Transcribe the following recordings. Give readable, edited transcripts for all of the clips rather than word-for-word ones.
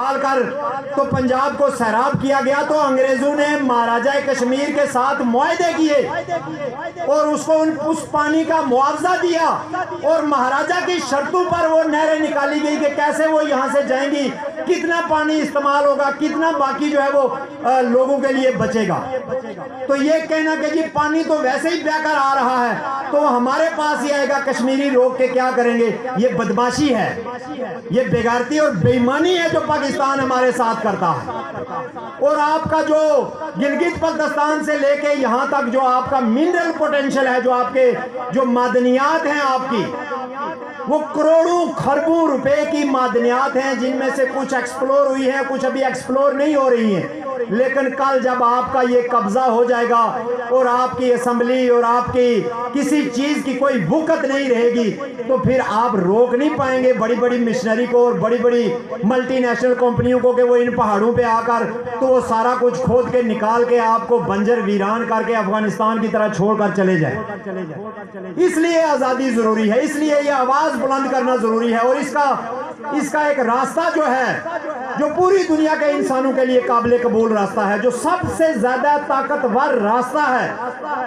نکال کر تو پنجاب کو سیراب کیا گیا، تو انگریزوں نے مہاراجہ کشمیر کے ساتھ معاہدے کیے اور اس کو اس پانی کا معاوضہ دیا، اور مہاراجہ کی شرطوں پر وہ نہریں نکالی گئی کہ کیسے وہ یہاں سے جائیں گی، کتنا پانی استعمال ہوگا، کتنا باقی جو ہے وہ لوگوں کے لیے بچے گا۔ تو یہ کہنا کہ جی پانی تو ویسے ہی بہ کر آ رہا ہے تو ہمارے پاس ہی آئے گا، کشمیری روک کے کیا کریں گے، یہ بدماشی ہے، یہ بیگارتی اور بے ایمانی ہے جو پاکستان ہمارے ساتھ کرتا ہے۔ اور آپ کا جو گلگت بلتستان سے لے کے یہاں تک جو آپ کا منرل پوٹینشل ہے، جو آپ کے جو معدنیات ہیں آپ کی، وہ کروڑوں خربوں روپے کی معدنیات ہیں، جن میں سے کچھ ایکسپلور ہوئی ہیں، کچھ ابھی ایکسپلور نہیں ہو رہی ہیں، لیکن کل جب آپ کا یہ قبضہ ہو جائے گا اور آپ کی اسمبلی اور آپ کی کسی چیز کی کوئی وقت نہیں رہے گی، تو پھر آپ روک نہیں پائیں گے بڑی بڑی مشنری کو اور بڑی بڑی ملٹی نیشنل کمپنیوں کو کہ وہ ان پہاڑوں پہ آ کر تو وہ سارا کچھ کھود کے نکال کے آپ کو بنجر ویران کر کے افغانستان کی طرح چھوڑ کر چلے جائیں۔ اس لیے آزادی ضروری ہے، اس لیے یہ آواز بلند کرنا ضروری ہے، اور اس کا ایک راستہ جو ہے، جو پوری دنیا کے انسانوں کے لیے قابل قبول راستہ ہے، جو سب سے زیادہ طاقتور راستہ ہے،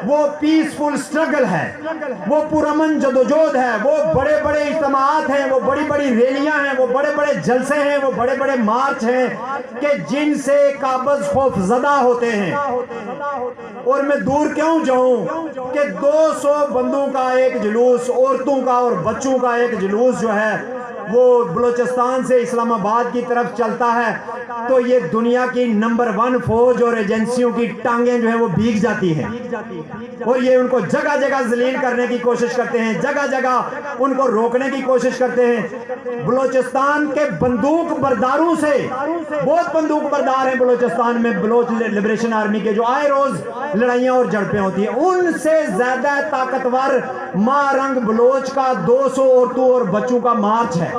وہ پیسفل سٹرگل ہے، وہ پرامن جدوجہد ہے، وہ بڑے بڑے اجتماعات ہیں، وہ بڑی بڑی ریلیاں ہیں، وہ بڑے بڑے جلسے ہیں، وہ بڑے بڑے مارچ ہیں کہ جن سے قابض خوف زدہ ہوتے ہیں۔ اور میں دور کیوں جاؤں کہ 200 بندوں کا ایک جلوس، عورتوں کا اور بچوں کا ایک جلوس جو ہے وہ بلوچستان سے اسلام آباد کی طرف چلتا ہے، تو یہ دنیا کی نمبر 1 فوج اور ایجنسیوں کی ٹانگیں جو ہیں وہ بھیگ جاتی ہیں، اور یہ ان کو جگہ جگہ ذلیل کرنے کی کوشش کرتے ہیں، جگہ جگہ ان کو روکنے کی کوشش کرتے ہیں۔ بلوچستان کے بندوق برداروں سے، بہت بندوق بردار ہیں بلوچستان میں، بلوچ لبریشن آرمی کے جو آئے روز لڑائیاں اور جھڑپیں ہوتی ہیں، ان سے زیادہ طاقتور ماں رنگ بلوچ کا 200 عورتوں اور بچوں کا مارچ ہے،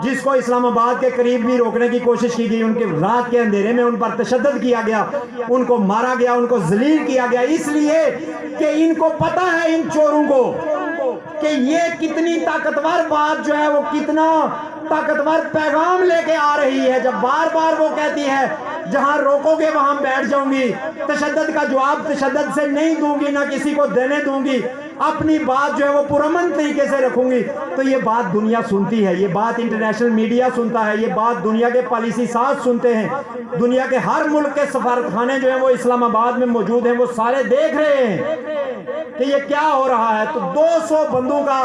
جس کو اسلام آباد کے قریب بھی روکنے کی کوشش کی گئی، ان کے رات کے اندھیرے میں ان پر تشدد کیا گیا، ان کو مارا گیا، ان کو ذلیل کیا گیا، اس لیے کہ ان کو پتا ہے، ان چوروں کو، کہ یہ کتنی طاقتور بات جو ہے وہ کتنا طاقتور پیغام لے کے آ رہی ہے، جب بار بار وہ کہتی ہے جہاں روکو گے وہاں بیٹھ جاؤں گی، تشدد کا جواب تشدد سے نہیں دوں گی، نہ کسی کو دینے دوں گی، اپنی بات جو ہے وہ پرامن طریقے سے رکھوں گی، تو یہ بات دنیا سنتی ہے، یہ بات انٹرنیشنل میڈیا سنتا ہے، یہ بات دنیا کے پالیسی ساز سنتے ہیں، دنیا کے ہر ملک کے سفارتخانے جو ہیں وہ اسلام آباد میں موجود ہیں، وہ سارے دیکھ رہے ہیں کہ یہ کیا ہو رہا ہے۔ تو 200 بندوں کا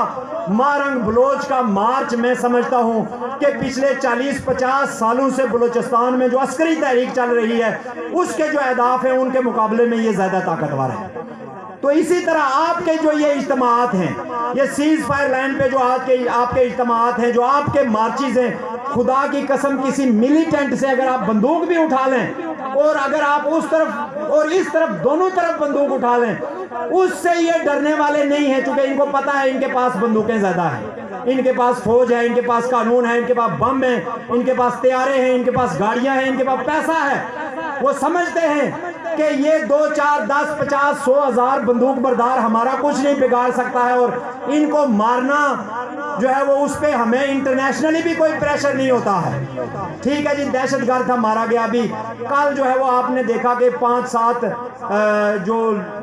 مارنگ بلوچ کا مارچ، میں سمجھتا ہوں کہ پچھلے 40-50 سالوں سے بلوچستان میں جو عسکری تحریک چل رہی ہے، اس کے جو اہداف ہیں ان کے مقابلے میں یہ زیادہ طاقتور ہے۔ تو اسی طرح آپ کے جو یہ اجتماعات ہیں، یہ سیز فائر لائن پہ جو آپ کے اجتماعات ہیں، جو آپ کے مارچز ہیں، خدا کی قسم کسی ملیٹنٹ سے اگر آپ بندوق بھی اٹھا لیں، اور اگر آپ اس طرف اور اس طرف دونوں طرف بندوق اٹھا لیں، اس سے یہ ڈرنے والے نہیں ہیں، چونکہ ان کو پتا ہے ان کے پاس بندوقیں زیادہ ہیں، ان کے پاس فوج ہے، ان کے پاس قانون ہے، ان کے پاس بم ہیں، ان کے پاس طیارے ہیں، ان کے پاس گاڑیاں ہیں، ان کے پاس پیسہ ہے۔ وہ سمجھتے ہیں کہ یہ 2 4 10 50 100 1000 بندوق بردار ہمارا کچھ نہیں بگاڑ سکتا ہے، اور ان کو مارنا جو ہے وہ اس پہ ہمیں انٹرنیشنلی بھی کوئی پریشر نہیں ہوتا ہے۔ ٹھیک ہے جی، دہشت گرد تھا، مارا گیا، بھی کل جو ہے وہ آپ نے دیکھا کہ 5-7 جو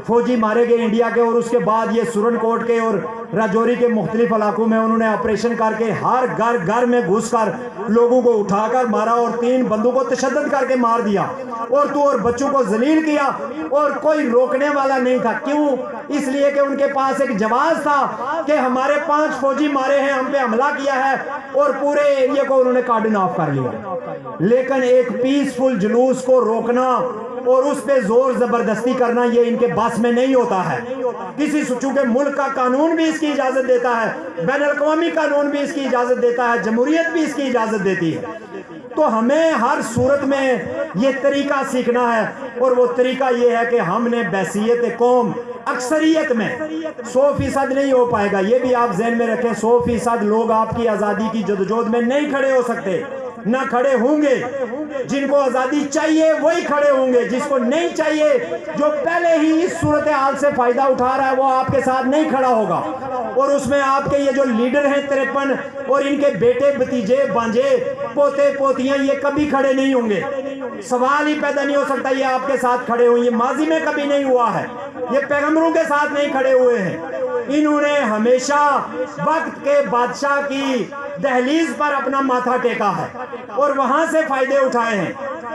فوجی مارے گئے انڈیا کے، اور اس کے بعد یہ سورن کوٹ کے اور راجوری کے مختلف علاقوں میں انہوں نے آپریشن کر کے ہر گھر میں گھس کر لوگوں کو اٹھا کر مارا، اور 3 بندوں کو تشدد کر کے مار دیا، عورتوں اور بچوں کو ذلیل کیا، اور کوئی روکنے والا نہیں تھا۔ کیوں؟ اس لیے کہ ان کے پاس ایک جواز تھا کہ ہمارے 5 فوجی مارے ہیں، ہم پہ حملہ کیا ہے، اور پورے ایریا کو انہوں نے کارڈن آف کر لیا۔ لیکن ایک پیسفل جلوس کو روکنا اور اس پہ زور زبردستی کرنا یہ ان کے بس میں نہیں ہوتا ہے۔ کسی چونکہ ملک کا قانون بھی اس کی اجازت دیتا ہے، بین الاقوامی قانون بھی اس کی اجازت دیتا ہے، جمہوریت بھی اس کی اجازت دیتی ہے، تو ہمیں ہر صورت میں یہ طریقہ سیکھنا ہے، اور وہ طریقہ یہ ہے کہ ہم نے بحیثیت قوم اکثریت میں 100% نہیں ہو پائے گا، یہ بھی آپ ذہن میں رکھیں، 100% لوگ آپ کی آزادی کی جدوجہد میں نہیں کھڑے ہو سکتے، نہ کھڑے ہوں گے. جن کو آزادی چاہیے وہی کھڑے ہوں گے, جس کو نہیں چاہیے, جو پہلے ہی اس صورتحال سے فائدہ اٹھا رہا ہے, وہ آپ کے ساتھ نہیں کھڑا ہوگا. اور اس میں آپ کے یہ جو لیڈر ہیں 53 اور ان کے بیٹے بھتیجے بانجے پوتے پوتیاں, یہ کبھی کھڑے نہیں ہوں گے. سوال ہی پیدا نہیں ہو سکتا یہ آپ کے ساتھ کھڑے ہوئے. یہ ماضی میں کبھی نہیں ہوا ہے, یہ پیغمبروں کے ساتھ نہیں کھڑے ہوئے ہیں. انہوں نے ہمیشہ وقت کے بادشاہ کی دہلیز پر اپنا ماتھا ٹیکا ہے اور وہاں سے فائدے اٹھائے ہیں.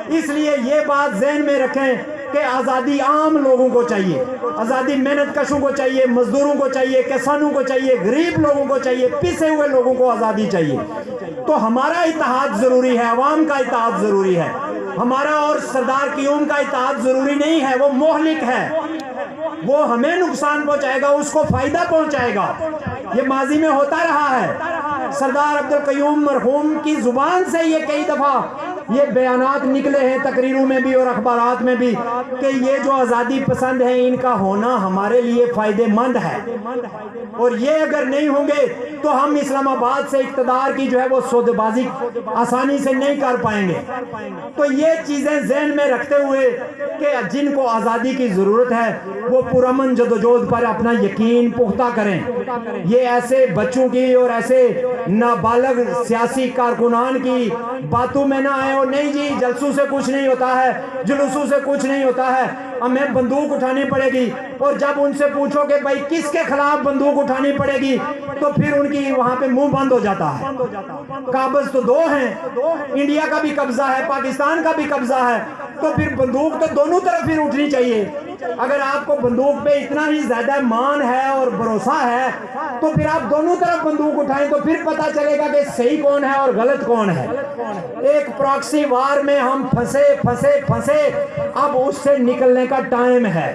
اس لیے یہ بات ذہن میں رکھیں کہ آزادی عام لوگوں کو چاہیے, آزادی محنت کشوں کو چاہیے, مزدوروں کو چاہیے, کسانوں کو چاہیے, غریب لوگوں کو چاہیے, پسے ہوئے لوگوں کو آزادی چاہیے. تو ہمارا اتحاد ضروری ہے, عوام کا اتحاد ضروری ہے. ہمارا اور سردار قیوم کا اتحاد ضروری نہیں ہے, وہ مہلک ہے, وہ ہمیں نقصان پہنچائے گا, اس کو فائدہ پہنچائے گا. یہ ماضی میں ہوتا رہا ہے. سردار عبدالقیوم مرحوم کی زبان سے یہ کئی دفعہ یہ بیانات نکلے ہیں تقریروں میں بھی اور اخبارات میں بھی کہ یہ جو آزادی پسند ہیں ان کا ہونا ہمارے لیے فائدہ مند ہے, اور یہ اگر نہیں ہوں گے تو ہم اسلام آباد سے اقتدار کی جو ہے وہ سودے بازی آسانی سے نہیں کر پائیں گے. تو یہ چیزیں ذہن میں رکھتے ہوئے کہ جن کو آزادی کی ضرورت ہے وہ پرامن جدوجہد پر اپنا یقین پختہ کریں. یہ ایسے بچوں کی اور ایسے نابالغ سیاسی کارکنان کی باتوں میں نہ آئے اور نہیں جی جلسوں سے کچھ نہیں ہوتا ہے, جلوسوں سے کچھ نہیں ہوتا ہے, ہمیں بندوق اٹھانی پڑے گی. اور جب ان سے پوچھو کہ بھائی کس کے خلاف بندوق اٹھانی پڑے گی تو پھر ان کی وہاں پہ منہ بند ہو جاتا ہے. قابض تو دو ہیں, انڈیا کا بھی قبضہ ہے, پاکستان کا بھی قبضہ ہے, تو پھر بندوق تو دونوں طرف پھر اٹھنی چاہیے. اگر آپ کو بندوق پہ اتنا ہی زیادہ مان ہے اور بھروسہ ہے تو پھر آپ دونوں طرف بندوق اٹھائیں تو پھر پتا چلے گا کہ صحیح کون ہے اور غلط کون ہے. ایک پراکسی وار میں ہم پھنسے, اب اس سے نکلنے کا ٹائم ہے.